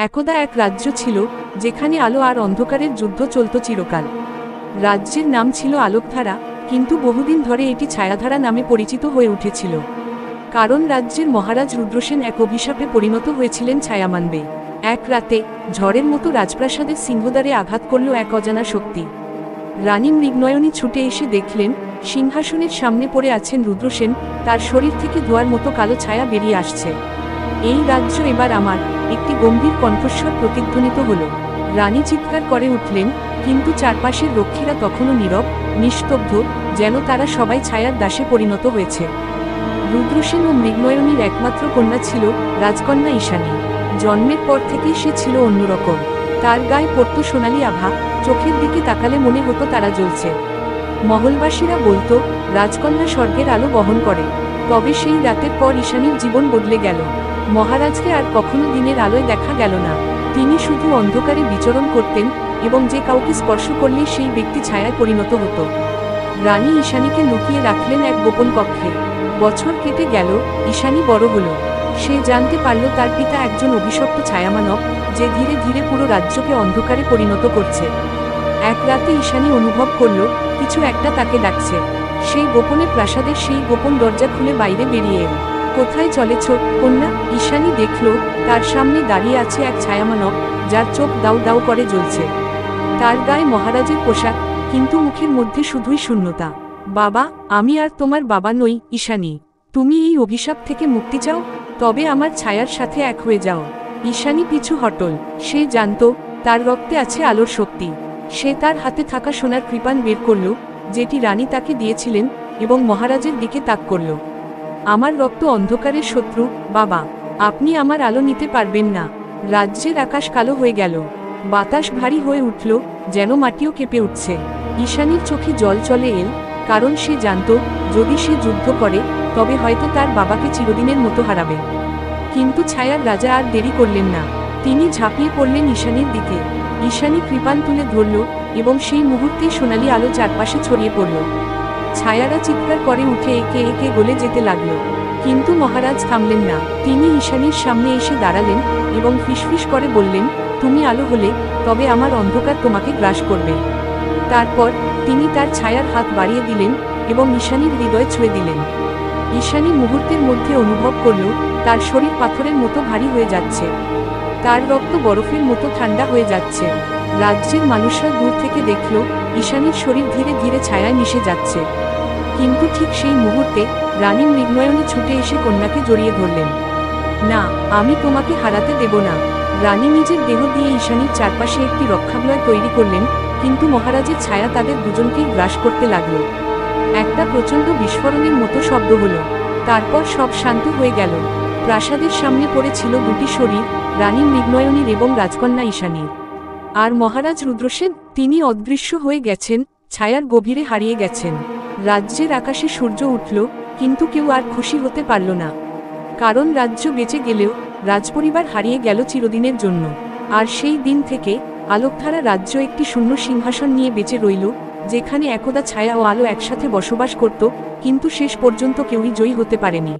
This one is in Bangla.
একদা এক রাজ্য ছিল যেখানে আলো আর অন্ধকারের যুদ্ধ চলত চিরকাল। রাজ্যের নাম ছিল আলোকধারা, কিন্তু বহুদিন ধরে এটি ছায়াধারা নামে পরিচিত হয়ে উঠেছিল। কারণ রাজ্যের মহারাজ রুদ্রসেন এক অভিশাপে পরিণত হয়েছিলেন ছায়ামানবে। এক রাতে ঝড়ের মতো রাজপ্রাসাদের সিংহদ্বারে আঘাত করল এক অজানা শক্তি। রানী মৃগনয়নী ছুটে এসে দেখলেন সিংহাসনের সামনে পড়ে আছেন রুদ্রসেন, তার শরীর থেকে ধোঁয়ার মতো কালো ছায়া বেরিয়ে আসছে। এই রাজ্য এবার আমার, একটি গম্ভীর কণ্ঠস্বর প্রতিধ্বনিত হল। রানী চিৎকার করে উঠলেন, কিন্তু চারপাশের রক্ষীরা তখনও নীরব, নিস্তব্ধ, যেন তারা সবাই ছায়ার দাসে পরিণত হয়েছে। রুদ্রসেন ও মৃগনয়নীর একমাত্র কন্যা ছিল রাজকন্যা ঈশানী। জন্মের পর থেকেই সে ছিল অন্যরকম। তার গায়ে পড়ত সোনালি আভা, চোখের দিকে তাকালে মনে হতো তারা জ্বলছে। মহলবাসীরা বলতো রাজকন্যা স্বর্গের আলো বহন করে। তবে সেই রাতের পর ঈশানীর জীবন বদলে গেল। মহারাজকে আর কখনো দিনের আলোয় দেখা গেল না। তিনি শুধু অন্ধকারে বিচরণ করতেন, এবং যে কাউকে স্পর্শ করলেই সেই ব্যক্তি ছায়ায় পরিণত হতো। রানী ঈশানীকে লুকিয়ে রাখলেন এক গোপন কক্ষে। বছর কেটে গেল, ঈশানী বড় হল। সে জানতে পারল তার পিতা একজন অভিশপ্ত ছায়ামানব, যে ধীরে ধীরে পুরো রাজ্যকে অন্ধকারে পরিণত করছে। এক রাতে ঈশানী অনুভব করল কিছু একটা তাকে ডাকছে। সেই গোপনে প্রাসাদের সেই গোপন দরজা খুলে বাইরে বেরিয়ে এল। কোথায় চলেছ কন্যা? ঈশানী দেখল তার সামনে দাঁড়িয়ে আছে এক ছায়ামানব, যার চোখ দাউ দাউ করে জ্বলছে। তার গায়ে মহারাজের পোশাক, কিন্তু মুখের মধ্যে শুধুই শূন্যতা। বাবা, আমি আর তোমার বাবা নই ঈশানী। তুমি এই অভিশাপ থেকে মুক্তি চাও? তবে আমার ছায়ার সাথে এক হয়ে যাও। ঈশানী পিছু হটল। সে জানত তার রক্তে আছে আলোর শক্তি। সে তার হাতে থাকা সোনার কৃপাণ বের করল, যেটি রানী তাকে দিয়েছিলেন, এবং মহারাজের দিকে তাক করল। আমার রক্ত অন্ধকারের শত্রু, বাবা। আপনি আমার আলো নিতে পারবেন না। রাজ্যের আকাশ কালো হয়ে গেল। বাতাস ভারী হয়ে উঠল, যেন মাটিও কেঁপে উঠছে। ঈশানীর চোখে জল চলে এল, কারণ সে জানত যদি সে যুদ্ধ করে তবে হয়তো তার বাবাকে চিরদিনের মতো হারাবে। কিন্তু ছায়ার রাজা আর দেরি করলেন না। তিনি ঝাঁপিয়ে পড়লেন ঈশানীর দিকে। ঈশানী কৃপাণ তুলে ধরল, এবং সেই মুহূর্তেই সোনালি আলো চারপাশে ছড়িয়ে পড়ল। ছায়ারা চিৎকার করে উঠে একে একে গলে যেতে লাগল। কিন্তু মহারাজ থামলেন না। তিনি ঈশানীর সামনে এসে দাঁড়ালেন, এবং ফিসফিস করে বললেন, তুমি আলো হলে তবে আমার অন্ধকার তোমাকে গ্রাস করবে। তারপর তিনি তার ছায়ার হাত বাড়িয়ে দিলেন, এবং ঈশানীর হৃদয় ছুঁয়ে দিলেন। ঈশানী মুহূর্তের মধ্যে অনুভব করল তার শরীর পাথরের মতো ভারী হয়ে যাচ্ছে। তার রক্ত বরফের মতো ঠান্ডা হয়ে যাচ্ছে। রাজ্যের মানুষরা দূর থেকে দেখল ঈশানীর শরীর ধীরে ধীরে ছায়ায় মিশে যাচ্ছে। কিন্তু ঠিক সেই মুহূর্তে রানী মৃগনয়নী ছুটে এসে কন্যাকে জড়িয়ে ধরলেন। না, আমি তোমাকে হারাতে দেব না। রানী নিজের দেহ দিয়ে ঈশানীর চারপাশে একটি রক্ষাবলয় তৈরি করলেন, কিন্তু মহারাজের ছায়া তাদের দুজনকেই গ্রাস করতে লাগল। একটা প্রচণ্ড বিস্ফোরণের মতো শব্দ হলো। তারপর সব শান্ত হয়ে গেল। প্রাসাদের সামনে পড়েছিল দুটি শরীর, রানী মৃগনয়নীর এবং রাজকন্যা ঈশানীর। আর মহারাজ রুদ্রসেন, তিনি অদৃশ্য হয়ে গেছেন, ছায়ার গভীরে হারিয়ে গেছেন। রাজ্যের আকাশে সূর্য উঠল, কিন্তু কেউ আর খুশি হতে পারল না। কারণ রাজ্য বেঁচে গেলেও রাজপরিবার হারিয়ে গেল চিরদিনের জন্য। আর সেই দিন থেকে আলোকধারা রাজ্য একটি শূন্য সিংহাসন নিয়ে বেঁচে রইল, যেখানে একদা ছায়া ও আলো একসাথে বসবাস করত, কিন্তু শেষ পর্যন্ত কেউই জয়ী হতে পারেনি।